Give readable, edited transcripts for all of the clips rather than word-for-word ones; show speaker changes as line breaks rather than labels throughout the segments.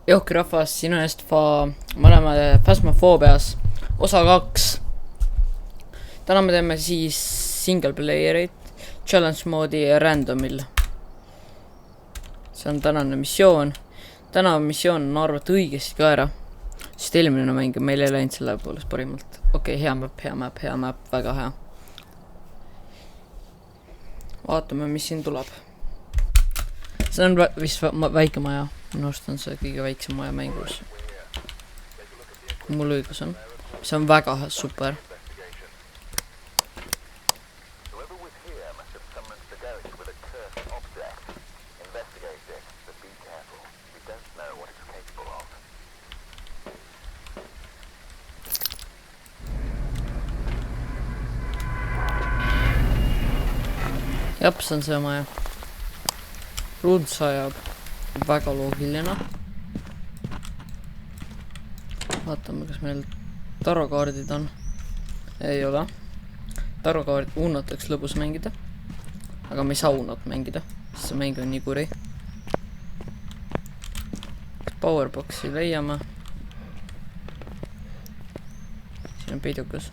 Johki rahvas, siin on me oleme Phasmophobias osa 2. Täna me teeme siis single player'it challenge moodi randomil. See on tänane missioon. Tänane missioon on arvata õigesti ka ära, sest eelmine mäng meil ei läinud selle poolest parimalt. Okei, hea map, väga hea. Vaatame, mis siin tuleb. See on vist väike maja. Minu arust on see kõige väiksem maja mängus. Mul õigus on. See on väga super. Jep, see on see maja. Ruud sajab. Väga loogiline. Vaatame, kas meil tarokaardid on. Ei ole. Tarokaardid Unot võiks lõbus mängida. Aga me ei saa Unot mängida, sest see mäng on nii kuri. Powerboxi leiame. Siin on peidukas.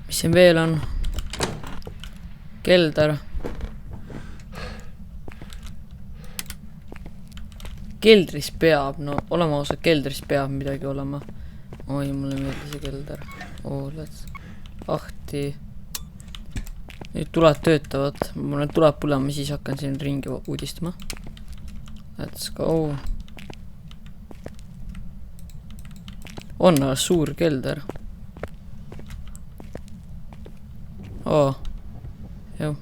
Mis siin veel on? Kelder. Keldris peab, no olema osa keldris peab midagi olema. Oi, mulle meeldis see kelder. Let's ahti. Nüüd tuled töötavad. Mul need tuleb põlema, siis hakkan siin ringi uudistama. Let's go. On suur kelder. Jah.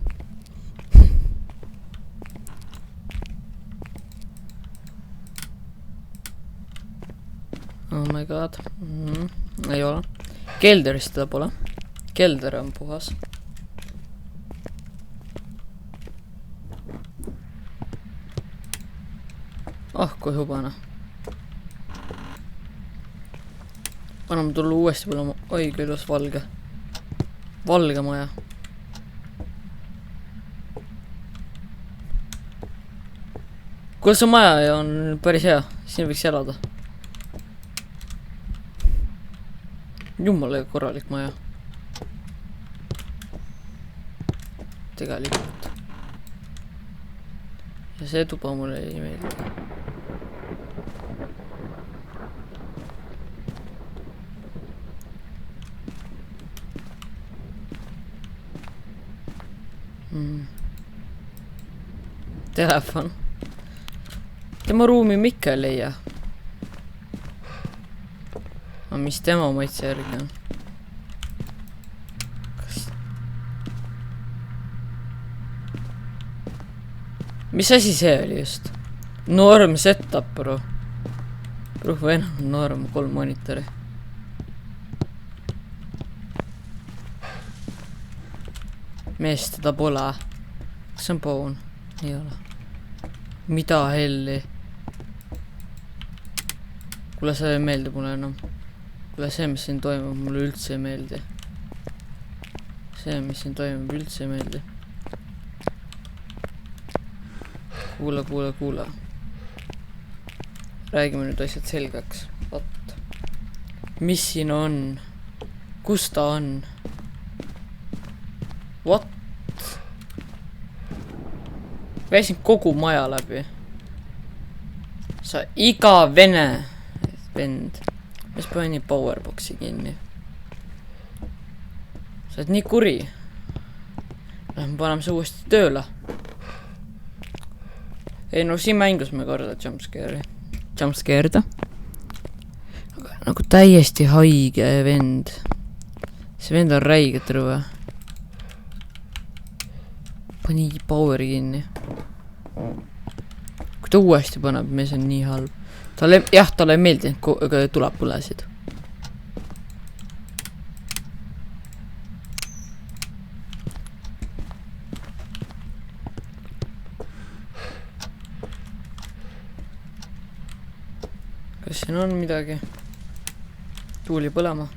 Oh my god. Ei ole. Kelderist teda pole. Kelder on puhas. Kui hubane. Anname tulla uuesti põlema. Oi, kui ilus valge. Valge maja. Kuule, see maja on päris hea. Siin võiks elada. Jumala korralik maja. Tegelikult. Ja see tuba mulle ei meeldi. Telefon. Tema ruumi Mikka ei leia. Mis tema maitse järgi on? Mis asi see oli just? Norm setup, bro. Või enam norm 3 monitori. Mees teda pole. See on poon. Ei ole. Mida helli? Kuule, see ei meeldi mulle enam. Kuule, see, mis siin toimub, mulle üldse ei meeldi. See, mis siin toimub, üldse ei meeldi. Kuule. Räägime nüüd asjad selgeks. Vaat. Mis siin on? Kus ta on? What? Väisin kogu maja läbi. Sa iga vene vend. Mis pani powerboxi kinni? Sa oled nii kuri. Lähme paneme see uuesti tööle. Ei, no siin mängus me korda jumpscare'da. Aga nagu täiesti haige vend. See vend on räiget rõve. Pani poweri kinni. Kui ta uuesti paneb, mees on nii halb. Talle ei meeldi, aga tuleb põlesid. Kas siin on midagi? Tuuli põlema.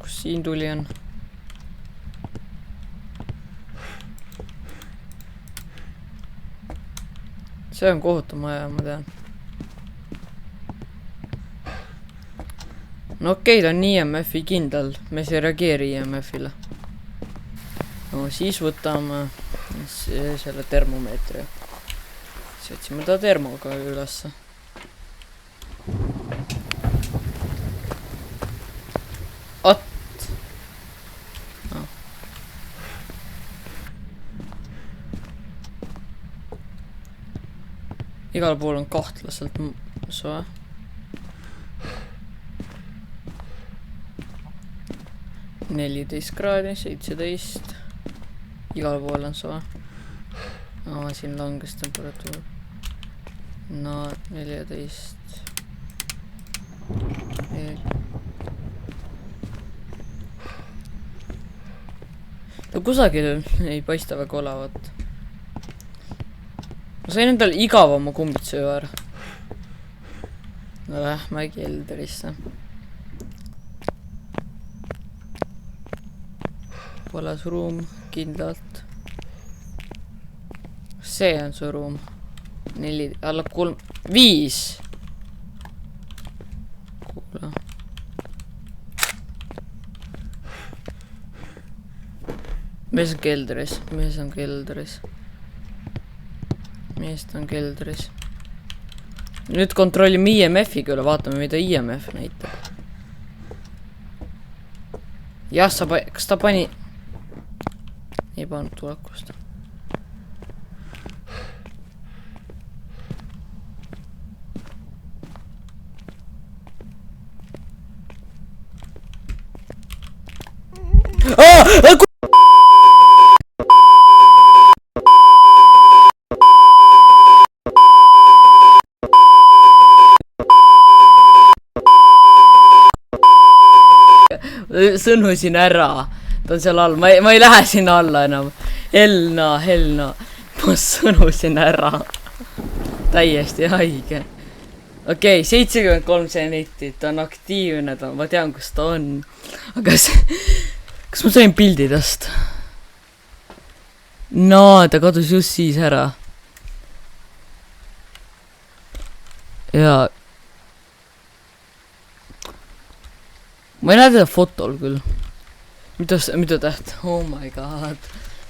Kus siin tuli on? see on kohutav maja, ma tean. No okei, ta on IMF-i kindel, me ei reageeri IMF-ile. No siis võtame selle termomeetri. Siis otsime ta termoga ülesse. No. Igal pool on kahtlaselt soe. -14 , 17. Igal pool on soe. Siin langes temperatuur. No 14. No kusagil ei paista väga olevat. Ma sain endale igavama kumbitsöö ära. No lähme keldrisse. Poles ruum kindlalt. See on su ruum. 4, alla 3, 5. Kuule. Mees on keldris. Meest on keldris. Nüüd kontrollime IMF-iga üle, vaatame mida IMF näitab. Jah, kas ta pani... Ei pannud tulekust. Sõnusin ära. Ta on seal all. Ma ei lähe sinna alla enam. Helna. Ma sõnusin ära. Täiesti haige. Okei, 73 senti. Ta on aktiivne. Ma tean, kus ta on. Aga kas ma sain pildidest? No, ta kadus just siis ära. Ja... Ma ei näe teda fotol küll. Mida täht? Oh my god.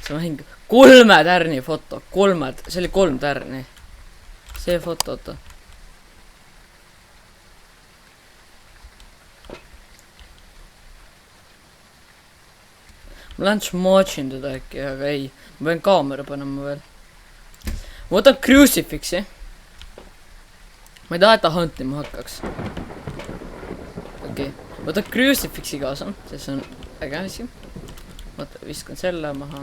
See mäng. 3 tärni foto. 3. See oli 3 tärni. See fotota. Ma lähen smotšin teda äkki, aga ei. Ma pean kaamera panema veel. Ma võtan crucifixi. Ma ei taha, et ta huntima hakkaks. Okei. Võtan crucifixi kaasa, see on äge asi. Vaata, viskan selle maha.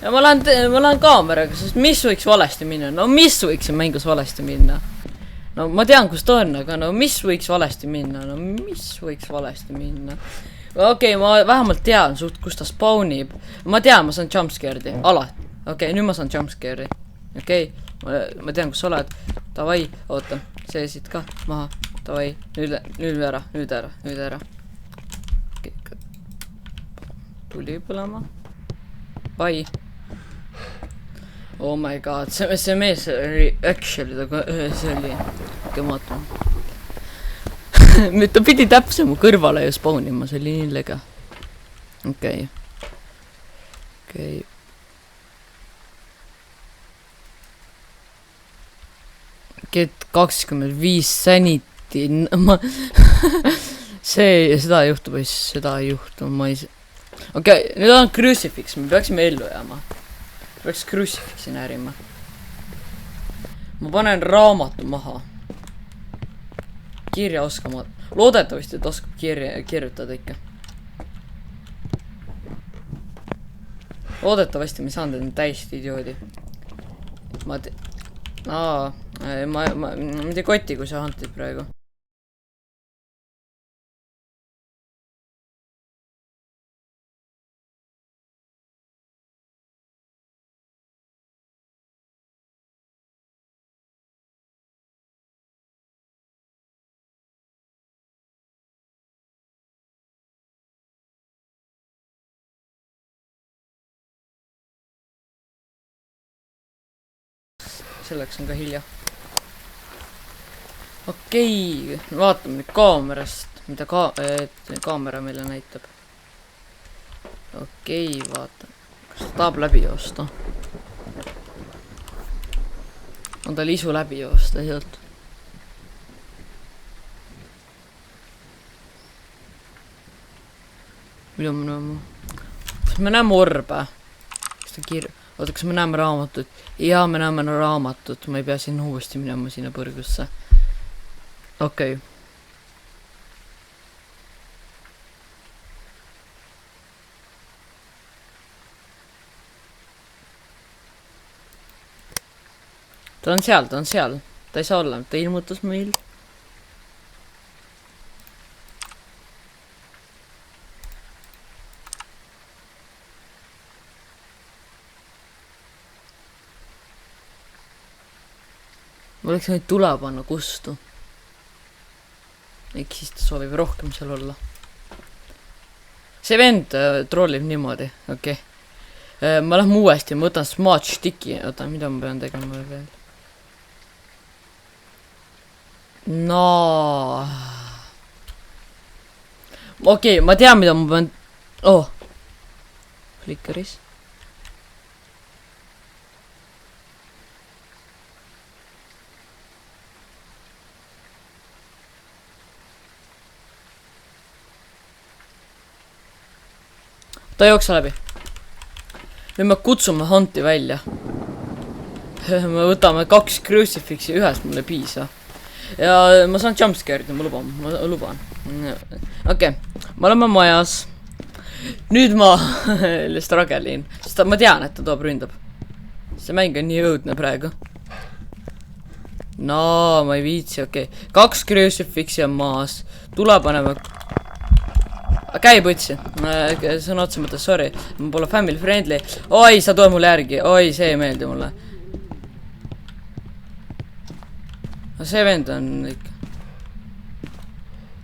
Ja ma lähen kaameraga, sest mis võiks valesti minna? No mis võiks siin mängus valesti minna? No ma tean, kus ta on, aga no mis võiks valesti minna? Okei, ma vähemalt tean suht, kus ta spawnib. Ma tean, ma saan jumpscare'i. Alati. Okei, nüüd ma saan jumpscare'i. Okei, ma tean, kus sa oled. Davai, oota, see siit ka maha. Davai, nüüd ära. Tuli põlema. Bye. Oh my god, see mees oli actually, see oli kematu. Ta pidi täpselt mu kõrvale ju spawnima, see oli nii lege. Okei. Get 25 sanity. Seda ei juhtu, ma ei... Okei, nüüd on crucifix, me peaksime ellu jääma. Peaks crucifixi närima. Ma panen raamatu maha. Kirja oskama. Loodetavasti, et oskab kirjutada ikka. Loodetavasti me saan teda täiesti idioodi. Ma ei tea kotti, kui sa hantid praegu. selleks on ka hilja. Okei, vaatame nüüd kaamerast, mida kaamera meile näitab. Okei, vaatan. Kas ta tahab läbi joosta? On tal isu läbi joosta sealt? Mida me näeme? Kas me näeme orbe? Oota, kas me näeme raamatut? Jaa, me näeme raamatut. Ma ei pea sinna uuesti minema sinna põrgusse. Okei. Ta on seal, ta on seal. Ta ei saa olla, ta ilmutas meil. Ma oleks võinud tule panna kustu. Ehk siis ta soovib rohkem seal olla. See vend trollib niimoodi, okei. Ma lähen uuesti, ma võtan smart sticki. Oota, mida ma pean tegema veel? No. Okei, ma tean, mida ma pean... Oh. Flickeris. Ta ei jookse läbi. Nüüd me kutsume Hunti välja. Me võtame 2 crucifixi, ühest mulle piisa. Ja ma saan jumpscare'id, ma luban. Okei, me oleme majas. Nüüd ma stragelin, sest ma tean, et ta toob ründab. See mäng on nii õudne praegu. No, ma ei viitsi, okei. 2 crucifixi on maas. Tule paneme... Käi põtsi. Sõna otsa mõttes, sorry. Ma pole family friendly. Oi, sa tuleb mulle järgi. Oi, see ei meeldi mulle. No see vend on ikka...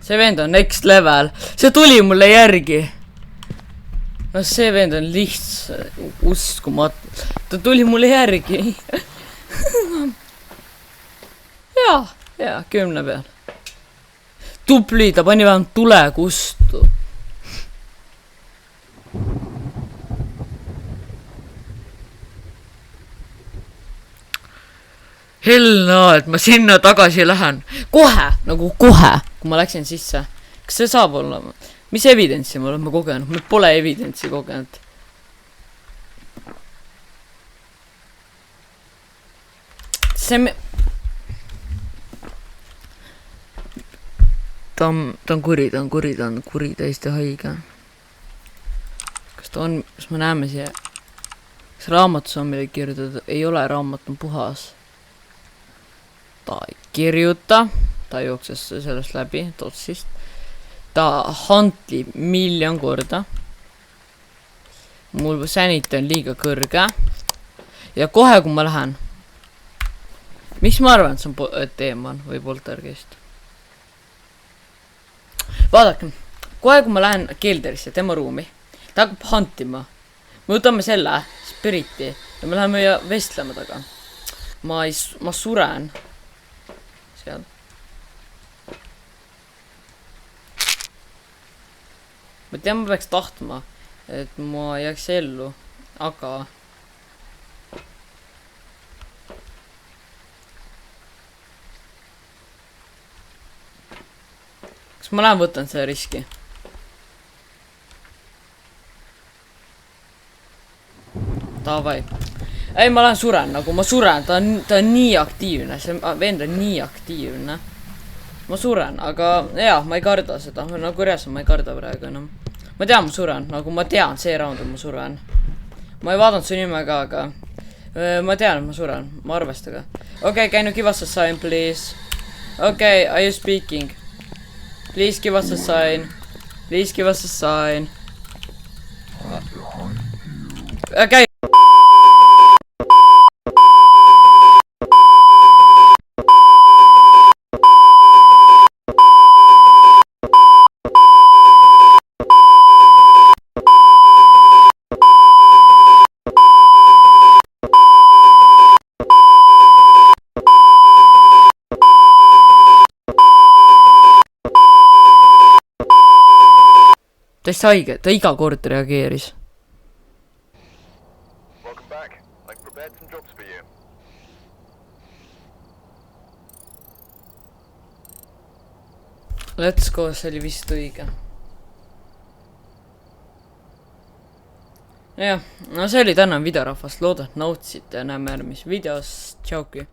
See vend on next level. See tuli mulle järgi. No see vend on lihtsalt uskumatu. Ta tuli mulle järgi. Jaa, 10 peal. Tupli, ta pani vähemalt tule kustu. Helna, et ma sinna tagasi lähen. Kohe, nagu kohe, kui ma läksin sisse. Kas see saab olla? Mis evidentsi me oleme kogenud? Me pole evidentsi kogenud. See me... Ta on kuri, täiesti haige. Kas ta on, kas me näeme siia? Kas raamatus on midagi kirjutatud? Ei ole, raamat on puhas. Ta ei kirjuta, ta jookses sellest läbi, totsist. Ta hunti 1,000,000 korda. Mul sanity on liiga kõrge. Ja kohe, kui ma lähen. Miks ma arvan, et see on teeman või poltergeist? Vaadake, kohe, kui ma lähen keelderisse, tema ruumi, ta hakkab huntima. Me võtame selle spiriti ja me läheme ja vestleme taga. Ma suren. Seal. Ma tean, ma peaks tahtma, et ma jääks ellu, aga... Kas ma lähen võtan selle riski? Davai. Ei, ma lähen suren, nagu ma suren, ta on nii aktiivne, see vend on nii aktiivne. Ma suren, aga jaa, ma ei karda seda, nagu reaalselt ma ei karda praegu enam. Ma tean, ma suren, nagu ma tean, see round on ma suren. Ma ei vaadanud su nime ka, aga ma tean, et ma suren, ma arvestage. Okay, can you give us a sign, please? Okay, are you speaking? Please give us a sign. Please give us a sign. Okay. päris haige, ta iga kord reageeris. Let's go, see oli vist õige. jah, no see oli tänane video, rahvas, loodan, nautisite ja näeme järgmises videos, tšauki.